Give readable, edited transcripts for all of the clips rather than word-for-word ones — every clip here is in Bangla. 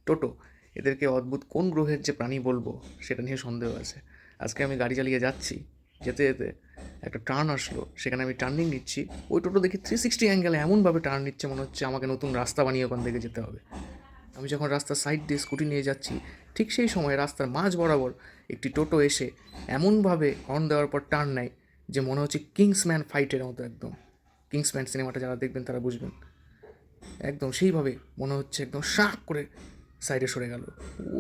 টোটো, এদেরকে অদ্ভুত কোন গ্রহের যে প্রাণী বলবো সেটা নিয়ে সন্দেহ আছে। আজকে আমি গাড়ি চালিয়ে যাচ্ছি, যেতে যেতে একটা টার্ন আসলো, সেখানে আমি টার্নিং নিচ্ছি, ওই টোটো দেখি 360 অ্যাঙ্গেলে এমনভাবে টার্ন নিচ্ছে মনে হচ্ছে আমাকে নতুন রাস্তা বানিয়ে ওখান থেকে যেতে হবে। আমি যখন রাস্তার সাইড দিয়ে স্কুটি নিয়ে যাচ্ছি, ঠিক সেই সময় রাস্তার মাঝ বরাবর একটি টোটো এসে এমনভাবে হর্ন দেওয়ার পর টার্ন নেয় যে মনে হচ্ছে কিংসম্যান ফাইটের মতো একদম। কিংসম্যান সিনেমাটা যারা দেখবেন তারা বুঝবেন, একদম সেইভাবে মনে হচ্ছে একদম শাক করে সাইডে সরে গেল।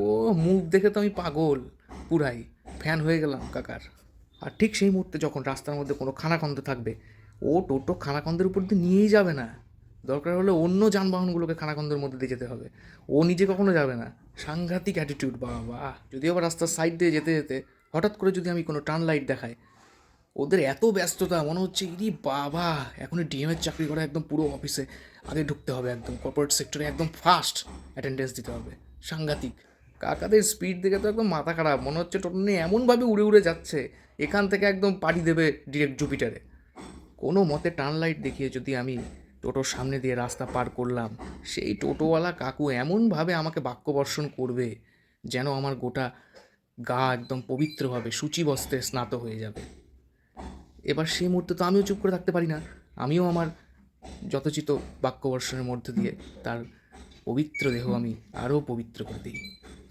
ও মুখ দেখে তো আমি পাগল, পুরাই ফ্যান হয়ে গেলাম কাকার। আর ঠিক সেই মুহূর্তে যখন রাস্তার মধ্যে কোনো খানাখন্দ থাকবে, ও টোটো খানাখন্দের উপর দিয়ে নিয়েই যাবে না, দরকার হলে অন্য যানবাহনগুলোকে খানাখন্দের মধ্যে দিয়ে যেতে হবে, ও নিজে কখনো যাবে না। সাংঘাতিক অ্যাটিটিউড বাবা। যদিও আবার রাস্তার সাইড দিয়ে যেতে যেতে হঠাৎ করে যদি আমি কোনো টার্ন লাইট দেখাই, ওদের এত ব্যস্ততা মনে হচ্ছে ইরি বাবা, এখনই ডিএমের চাকরি করা একদম পুরো অফিসে আগে ঢুকতে হবে, একদম কর্পোরেট সেক্টরে একদম ফাস্ট অ্যাটেন্ডেন্স দিতে হবে। সাংঘাতিক। কাকাদের স্পিড দেখে তো একদম মাথা খারাপ, মনে হচ্ছে টোটো নিয়ে এমনভাবে উড়ে উড়ে যাচ্ছে, এখান থেকে একদম পাড়ি দেবে ডিরেক্ট জুপিটারে। কোনো মতে টার্ন লাইট দেখিয়ে যদি আমি টোটোর সামনে দিয়ে রাস্তা পার করলাম, সেই টোটোওয়ালা কাকু এমনভাবে আমাকে বাক্যবর্ষণ করবে যেন আমার গোটা গা একদম পবিত্রভাবে সূচিবস্ত্রে স্নাত হয়ে যাবে। এবার সেই মুহূর্তে তো আমিও চুপ করে থাকতে পারি না, আমিও আমার যথোচিত বাক্যবর্ষণের মধ্যে দিয়ে তার পবিত্র দেহ আমি আরও পবিত্র করে দিই।